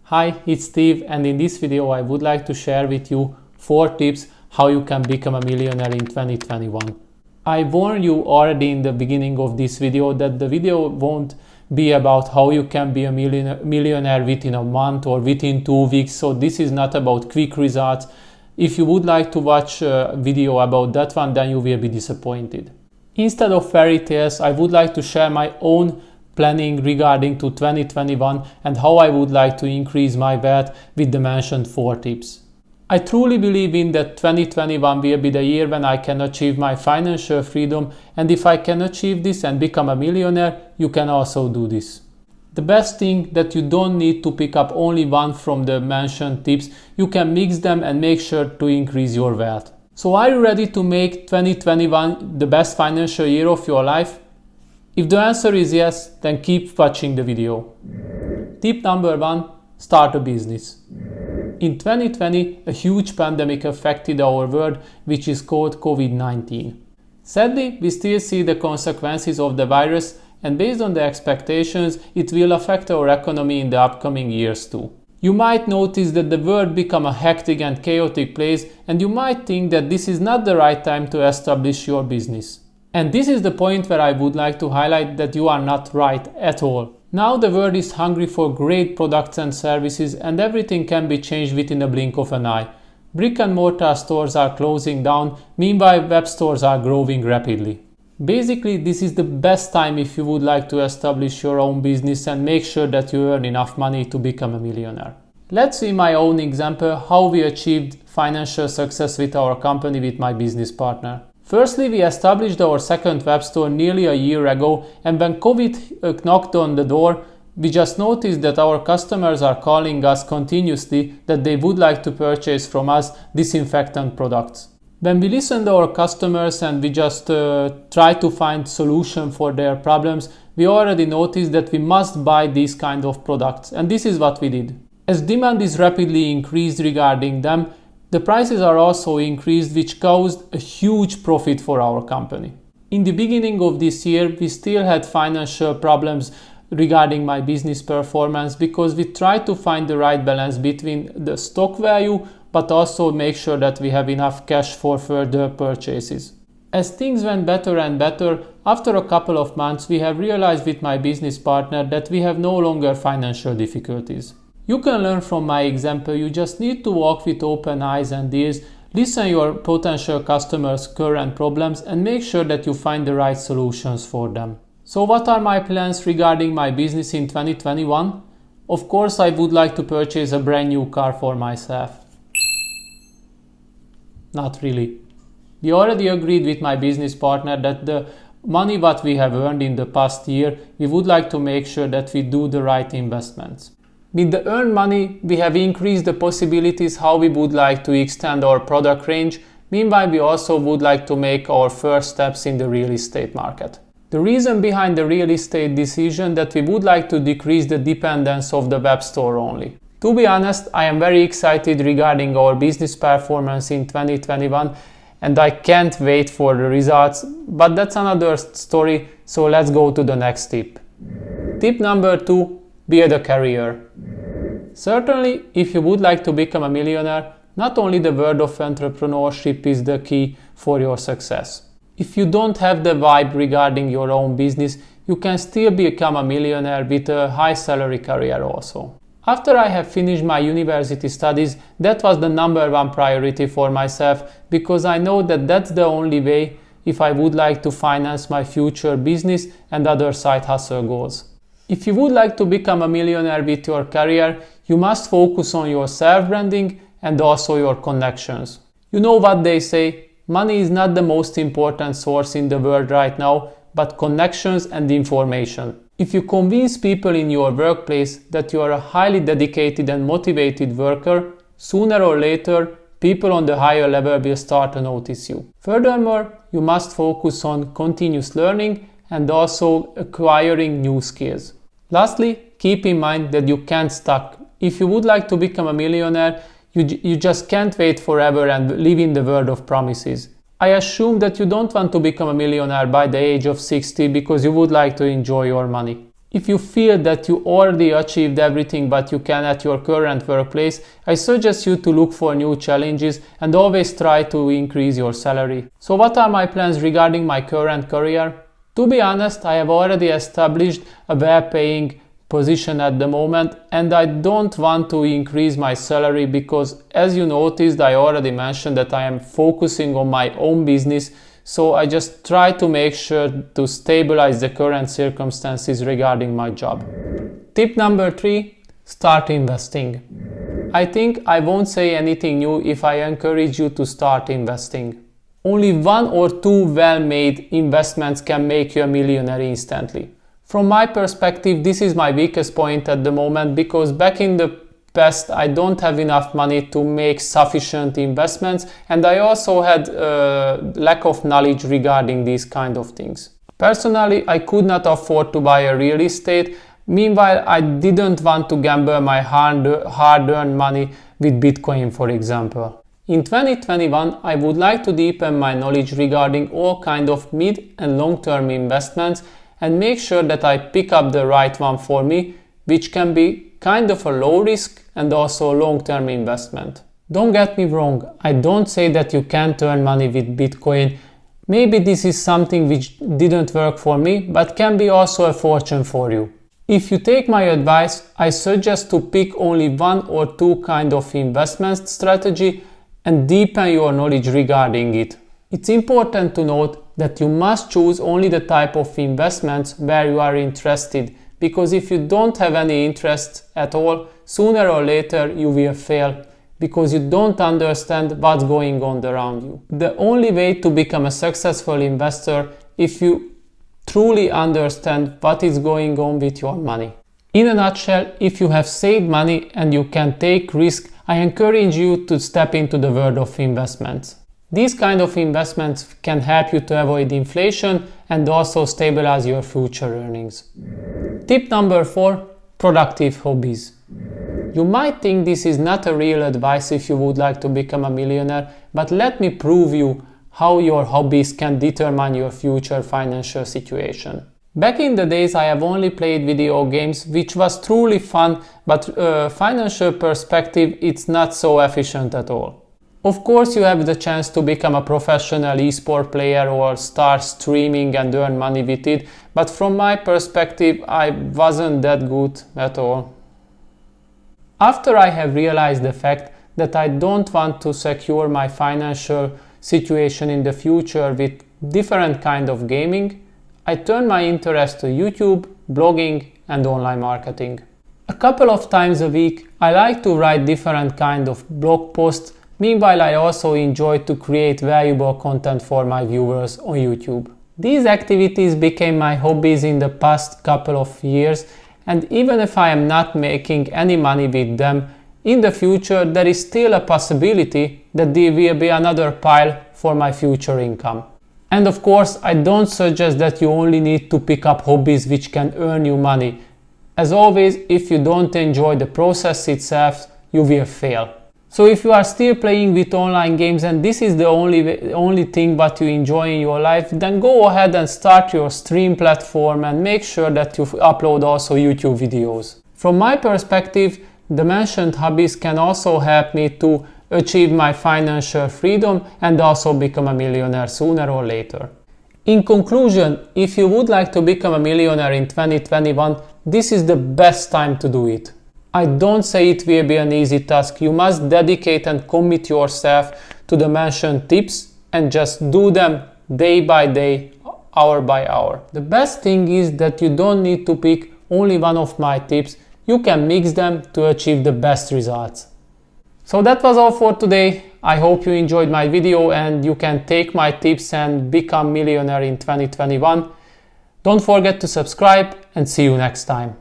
Hi, it's Steve, and in this video I would like to share with you 4 tips how you can become a millionaire in 2021. I warned you already in the beginning of this video that the video won't be about how you can be a millionaire within a month or within 2 weeks, so this is not about quick results. If you would like to watch a video about that one, then you will be disappointed. Instead of fairy tales, I would like to share my own planning regarding to 2021 and how I would like to increase my wealth with the mentioned 4 tips. I truly believe in that 2021 will be the year when I can achieve my financial freedom, and if I can achieve this and become a millionaire, you can also do this. The best thing that you don't need to pick up only one from the mentioned tips, you can mix them and make sure to increase your wealth. So are you ready to make 2021 the best financial year of your life? If the answer is yes, then keep watching the video. Tip number 1. Start a business. In 2020, a huge pandemic affected our world, which is called COVID-19. Sadly, we still see the consequences of the virus, and based on the expectations, it will affect our economy in the upcoming years too. You might notice that the world become a hectic and chaotic place, and you might think that this is not the right time to establish your business. And this is the point where I would like to highlight that you are not right at all. Now the world is hungry for great products and services, and everything can be changed within a blink of an eye. Brick and mortar stores are closing down, meanwhile web stores are growing rapidly. Basically, this is the best time if you would like to establish your own business and make sure that you earn enough money to become a millionaire. Let's see my own example how we achieved financial success with our company with my business partner. Firstly, we established our second web store nearly a year ago, and when COVID knocked on the door, we just noticed that our customers are calling us continuously that they would like to purchase from us disinfectant products. When we listened to our customers and we just tried to find solution for their problems, we already noticed that we must buy these kind of products, and this is what we did. As demand is rapidly increased regarding them, the prices are also increased, which caused a huge profit for our company. In the beginning of this year, we still had financial problems regarding my business performance because we tried to find the right balance between the stock value but also make sure that we have enough cash for further purchases. As things went better and better, after a couple of months we have realized with my business partner that we have no longer financial difficulties. You can learn from my example. You just need to walk with open eyes and ears, listen your potential customers' current problems and make sure that you find the right solutions for them. So what are my plans regarding my business in 2021? Of course, I would like to purchase a brand new car for myself. Not really. We already agreed with my business partner that the money what we have earned in the past year, we would like to make sure that we do the right investments. With the earned money, we have increased the possibilities how we would like to extend our product range. Meanwhile, we also would like to make our first steps in the real estate market. The reason behind the real estate decision that we would like to decrease the dependence of the web store only. To be honest, I am very excited regarding our business performance in 2021 and I can't wait for the results, but that's another story, so let's go to the next tip. Tip number 2. Build a career. Certainly, if you would like to become a millionaire, not only the word of entrepreneurship is the key for your success. If you don't have the vibe regarding your own business, you can still become a millionaire with a high salary career also. After I have finished my university studies, that was the number 1 priority for myself because I know that that's the only way if I would like to finance my future business and other side hustle goals. If you would like to become a millionaire with your career, you must focus on your self-branding and also your connections. You know what they say, money is not the most important source in the world right now, but connections and information. If you convince people in your workplace that you are a highly dedicated and motivated worker, sooner or later, people on the higher level will start to notice you. Furthermore, you must focus on continuous learning and also acquiring new skills. Lastly, keep in mind that you can't stuck. If you would like to become a millionaire, you just can't wait forever and live in the world of promises. I assume that you don't want to become a millionaire by the age of 60 because you would like to enjoy your money. If you feel that you already achieved everything but you can at your current workplace, I suggest you to look for new challenges and always try to increase your salary. So what are my plans regarding my current career? To be honest, I have already established a well-paying position at the moment and I don't want to increase my salary because, as you noticed, I already mentioned that I am focusing on my own business. So I just try to make sure to stabilize the current circumstances regarding my job. Tip number 3, start investing. I think I won't say anything new if I encourage you to start investing. Only 1 or 2 well-made investments can make you a millionaire instantly. From my perspective, this is my weakest point at the moment because back in the past I don't have enough money to make sufficient investments and I also had lack of knowledge regarding these kind of things. Personally, I could not afford to buy a real estate. Meanwhile, I didn't want to gamble my hard-earned money with Bitcoin, for example. In 2021, I would like to deepen my knowledge regarding all kind of mid and long-term investments and make sure that I pick up the right one for me, which can be kind of a low risk and also a long-term investment. Don't get me wrong, I don't say that you can't earn money with Bitcoin. Maybe this is something which didn't work for me, but can be also a fortune for you. If you take my advice, I suggest to pick only 1 or 2 kind of investment strategy and deepen your knowledge regarding it. It's important to note that you must choose only the type of investments where you are interested, because if you don't have any interest at all, sooner or later you will fail because you don't understand what's going on around you. The only way to become a successful investor if you truly understand what is going on with your money. In a nutshell, if you have saved money and you can take risk, I encourage you to step into the world of investments. These kind of investments can help you to avoid inflation and also stabilize your future earnings. Tip number 4, productive hobbies. You might think this is not a real advice if you would like to become a millionaire, but let me prove you how your hobbies can determine your future financial situation. Back in the days, I have only played video games, which was truly fun, but financial perspective, it's not so efficient at all. Of course, you have the chance to become a professional esport player or start streaming and earn money with it, but from my perspective, I wasn't that good at all. After I have realized the fact that I don't want to secure my financial situation in the future with different kind of gaming, I turned my interest to YouTube, blogging and online marketing. A couple of times a week, I like to write different kind of blog posts. Meanwhile, I also enjoy to create valuable content for my viewers on YouTube. These activities became my hobbies in the past couple of years, and even if I am not making any money with them, in the future there is still a possibility that there will be another pile for my future income. And of course, I don't suggest that you only need to pick up hobbies which can earn you money. As always, if you don't enjoy the process itself, you will fail. So if you are still playing with online games and this is the only thing that you enjoy in your life, then go ahead and start your stream platform and make sure that you upload also YouTube videos. From my perspective, the mentioned hobbies can also help me to achieve my financial freedom and also become a millionaire sooner or later. In conclusion, if you would like to become a millionaire in 2021, this is the best time to do it. I don't say it will be an easy task. You must dedicate and commit yourself to the mentioned tips and just do them day by day, hour by hour. The best thing is that you don't need to pick only one of my tips. You can mix them to achieve the best results. So that was all for today. I hope you enjoyed my video and you can take my tips and become millionaire in 2021. Don't forget to subscribe and see you next time.